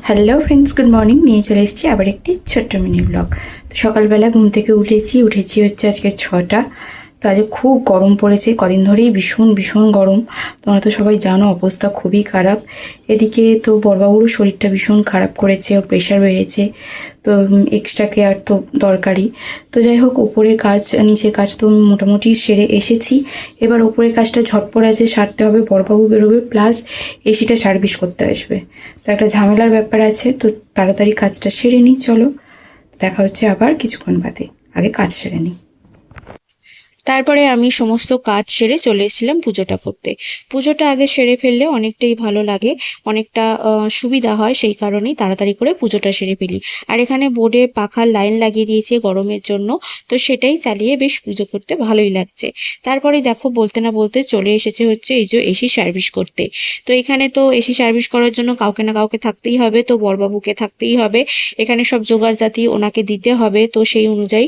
Hello friends, good morning. নিয়ে চলে এসেছি আবার একটি ছোট্ট মিনি ব্লগ। তো সকালবেলা ঘুম থেকে উঠেছি হচ্ছে আজকে 6টা। তো আজ খুব গরম পড়েছে, কদিন ধরেই ভীষণ ভীষণ গরম। তোমরা তো সবাই জানো অবস্থা খুবই খারাপ। এদিকে তো বড়বাবুরও শরীরটা ভীষণ খারাপ করেছে, ওর প্রেশার বেড়েছে। তো এক্সট্রা কেয়ার তো দরকারই। তো যাই হোক, উপরের কাজ নিচের কাজ তো মোটামুটি সেরে এসেছি। এবার উপরের কাজটা ঝটপট আছে সারতে হবে, বড়বাবু বেরোবে, প্লাস এসিটা সার্ভিস করতে আসবে। তো একটা ঝামেলার ব্যাপার আছে, তো তাড়াতাড়ি কাজটা সেরে নিই। চলো, দেখা হচ্ছে আবার কিছুক্ষণ বাদে। আগে কাজ সেরে নিই। তারপরে আমি সমস্ত কাজ সেরে চলে এসেছিলাম পুজোটা করতে। পুজোটা আগে সেরে ফেললে অনেকটাই ভালো লাগে, অনেকটা সুবিধা হয়, সেই কারণেই তাড়াতাড়ি করে পুজোটা সেরে ফেলি। আর এখানে বোর্ডে পাখার লাইন লাগিয়ে দিয়েছে গরমের জন্য, তো সেটাই চালিয়ে বেশ পুজো করতে ভালোই লাগছে। তারপরে দেখো, বলতে না বলতে চলে এসেছে হচ্ছে এই যে এসি সার্ভিস করতে। তো এখানে তো এসি সার্ভিস করার জন্য কাউকে না কাউকে থাকতেই হবে, তো বড়বাবুকে থাকতেই হবে। এখানে সব জোগাড় জাতি ওনাকে দিতে হবে, তো সেই অনুযায়ী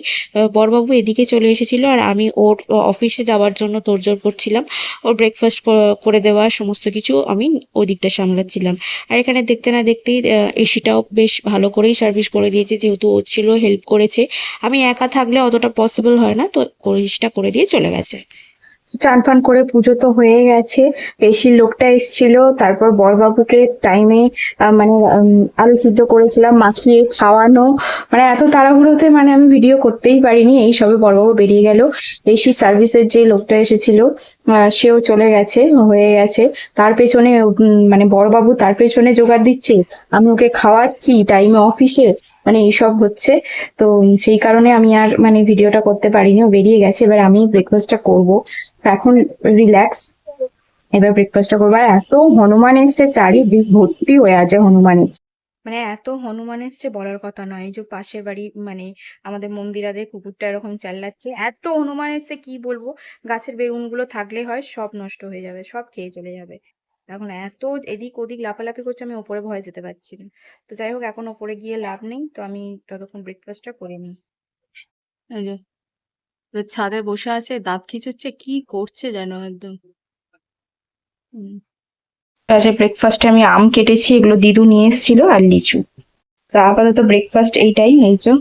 বড়বাবু এদিকে চলে এসেছিল আর আমি ওর অফিসে যাওয়ার জন্য তোড়জোড় করছিলাম। ওর ব্রেকফাস্ট করে দেওয়া সমস্ত কিছু আমি ওই দিকটা সামলাচ্ছিলাম। আর এখানে দেখতে না দেখতেই এসিটাও বেশ ভালো করেই সার্ভিস করে দিয়েছে, যেহেতু ও ছিল, হেল্প করেছে। আমি একা থাকলে অতটা পসিবল হয় না, তো এসিটা করে দিয়ে চলে গেছে। চান ফান করে পুজো তো হয়ে গেছে। এসির লোকটা এসেছিল, তারপর বড়বাবুকে টাইমে মানে আলু সিদ্ধ করেছিলাম, মাখিয়ে খাওয়ানো। মানে এত তাড়াহুড়োতে মানে আমি ভিডিও করতেই পারিনি। এই সবে বড়বাবু বেরিয়ে গেল। এসি সার্ভিসের যে লোকটা এসেছিল সেও চলে গেছে, হয়ে গেছে। তার পেছনে মানে বড়বাবু তার পেছনে জোগাড় দিচ্ছে, আমি ওকে খাওয়াচ্ছি টাইমে অফিসে, মানে এইসব হচ্ছে। তো সেই কারণে আমি আর মানে ভিডিওটা করতে পারিনি। ও বেরিয়ে গেছে, এবার আমি ব্রেকফাস্টটা করব। এখন রিল্যাক্স, এবার ব্রেকফাস্টটা করবো। আর এত হনুমান এসছে, চারিদিক ভর্তি হয়ে আছে হনুমানে। মানে এত হনুমান এসছে বলার কথা নয়। এই যে পাশের বাড়ি মানে আমাদের মন্দিরাদের কুকুরটা এরকম চাল্লাচ্ছে, এত হনুমান এসছে কি বলবো। গাছের বেগুনগুলো থাকলে হয় সব নষ্ট হয়ে যাবে, সব খেয়ে চলে যাবে। এখন এত এদিক ওদিক লাফালাফি করছে, আমি ওপরে ভয়ে যেতে পারছি না। তো যাই হোক, এখন ওপরে গিয়ে লাভ নেই, তো আমি ততক্ষণ ব্রেকফাস্টটা করে নিই। এই যে ছাদে বসে আছে, দাঁত খিঁচুচ্ছে, কি করছে যেন একদম। হুম। আজ ব্রেকফাস্টে আমি আম কেটেছি, এগুলো দিদু নিয়ে এসেছিল, আর লিচু। তো আপাতত ব্রেকফাস্ট এইটাই, এই যে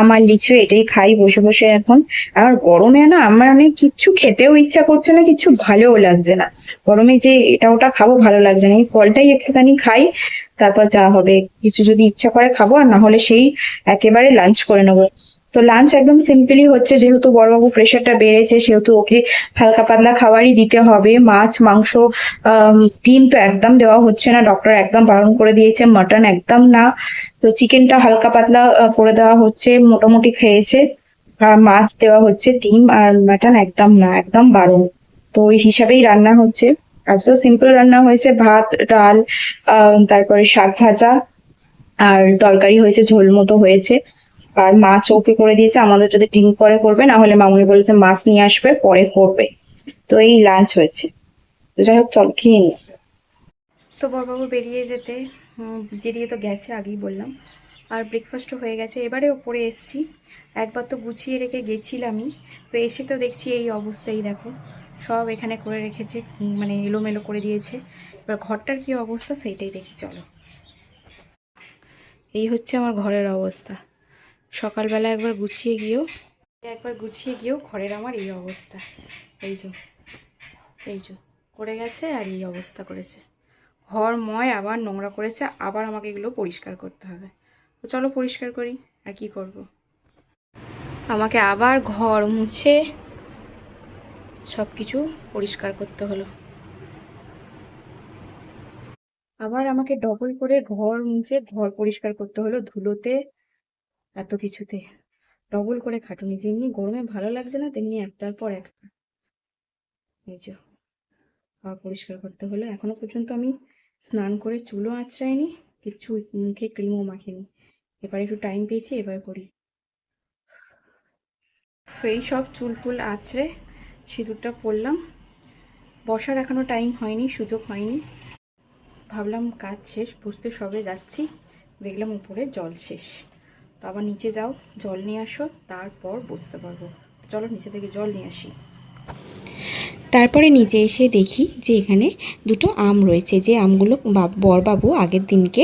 আমার লিচু, এটাই খাই বসে বসে এখন। আর গরমে না আমার অনেক কিচ্ছু খেতেও ইচ্ছা করছে না, কিছু ভালোও লাগছে না। গরমে যে এটা ওটা খাবো ভালো লাগছে না, এই ফলটাই একটুখানি খাই, তারপর যা হবে। কিছু যদি ইচ্ছা করে খাবো, আর না হলে সেই একেবারে লাঞ্চ করে নেবো। তো লাঞ্চ একদম সিম্পলি হচ্ছে, যেহেতু বড়বাবু প্রেশারটা বেড়েছে, সেহেতু ওকে হালকা পাতলা খাবারই দিতে হবে। মাছ মাংস ডিম তো একদম দেওয়া হচ্ছে না, ডক্টর একদম বারণ করে দিয়েছে, মাটন একদম না। তো চিকেনটা হালকা পাতলা করে দেওয়া হচ্ছে, মোটামুটি খেয়েছে। আর মাছ দেওয়া হচ্ছে, ডিম আর মাটন একদম না, একদম বারণ। তো ওই হিসাবেই রান্না হচ্ছে। আজকেও সিম্পল রান্না হয়েছে, ভাত ডাল, তারপরে শাক ভাজা, আর তরকারি হয়েছে, ঝোল মতো হয়েছে। আর মাছ ওকে করে দিয়েছে, আমাদের যদি ডিম পরে করবে, না হলে মামুনি বলেছে মাছ নিয়ে আসবে পরে করবে। তো এই লাঞ্চ হয়েছে। তো যাই হোক, চল খেয়ে নি। তো বড়বাবু বেরিয়ে যেতে বেরিয়ে তো গেছে, আগেই বললাম। আর ব্রেকফাস্টও হয়ে গেছে, এবারে ওপরে এসছি। একবার তো গুছিয়ে রেখে গেছিলামই, তো এসে তো দেখছি এই অবস্থাই দেখো। সব এখানে করে রেখেছে, মানে এলোমেলো করে দিয়েছে। এবার ঘরটার কি অবস্থা সেইটাই দেখি, চলো। এই হচ্ছে আমার ঘরের অবস্থা। সকালবেলা একবার গুছিয়ে গিয়েও ঘরের আমার এই অবস্থা। এই যে এই যে করে গেছে, আর এই অবস্থা করেছে। ঘরময় আবার নোংরা করেছে, আবার আমাকে এগুলো পরিষ্কার করতে হবে। তো চলো পরিষ্কার করি, আর কি করব। আমাকে আবার ঘর মুছে সব কিছু পরিষ্কার করতে হলো। আবার আমাকে ডবল করে ঘর মুছে ঘর পরিষ্কার করতে হলো, ধুলোতে এত কিছুতে ডবল করে খাটুনি। যেমনি গরমে ভালো লাগছে না, তেমনি একটার পর একটা। এই যে ঘর পরিষ্কার করতে হলো। এখনো পর্যন্ত আমি স্নান করে চুলও আঁচড়াইনি, কিচ্ছু মুখে ক্রিমও মাখিনি। এবার একটু টাইম পেয়েছি, এবার করি। এই সব চুল ফুল আঁচড়ে সিঁদুরটা পরলাম। বসার এখনো টাইম হয়নি, সুযোগ হয়নি। ভাবলাম কাজ শেষ, বসতে সবে যাচ্ছি, দেখলাম উপরে জল শেষ। তো আবার নিচে যাও, জল নিয়ে আসো, তারপর বসতে পারবো। চলো নিচে থেকে জল নিয়ে আসি। তারপরে নিচে এসে দেখি যে এখানে দুটো আম রয়েছে, যে আমগুলো বরবাবু আগের দিনকে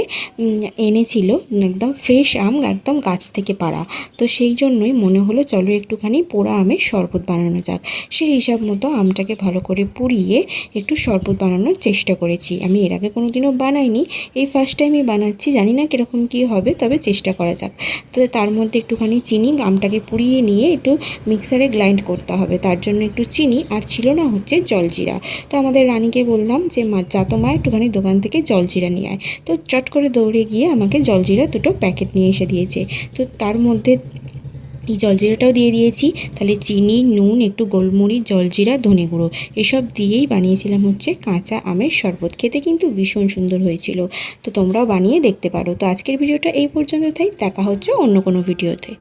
এনেছিল, একদম ফ্রেশ আম, একদম গাছ থেকে পাড়া। তো সেই জন্যই মনে হলো চলো একটুখানি পোড়া আমের শরবত বানানো যাক। সেই হিসাব মতো আমটাকে ভালো করে পুড়িয়ে একটু শরবত বানানোর চেষ্টা করেছি। আমি এর আগে কোনো দিনও বানাইনি, এই ফার্স্ট টাইমই বানাচ্ছি, জানি না কীরকম কী হবে, তবে চেষ্টা করা যাক। তো তার মধ্যে একটুখানি চিনি, আমটাকে পুড়িয়ে নিয়ে একটু মিক্সারে গ্রাইন্ড করতে হবে, তার জন্য একটু চিনি, আর ছিল না হচ্ছে জলজিরা। তো আমাদের রানীকে বললাম যে যা তো মা একটুখানি দোকান থেকে জলজিরা নিয়ে আয়। তো চট করে দৌড়ে গিয়ে আমাকে জলজিরা দুটো প্যাকেট নিয়ে এসে দিয়েছে। তো তার মধ্যে এই জলজিরাটাও দিয়ে দিয়েছি। তাহলে চিনি, নুন, একটু গোলমরিচ, জলজিরা, ধনে গুঁড়ো এসব দিয়েই বানিয়েছিলাম হচ্ছে কাঁচা আমের শরবত। খেতে কিন্তু ভীষণ সুন্দর হয়েছিল। তো তোমরাও বানিয়ে দেখতে পারো। তো আজকের ভিডিওটা এই পর্যন্ত, তাই দেখা হচ্ছে অন্য কোনো ভিডিওতে।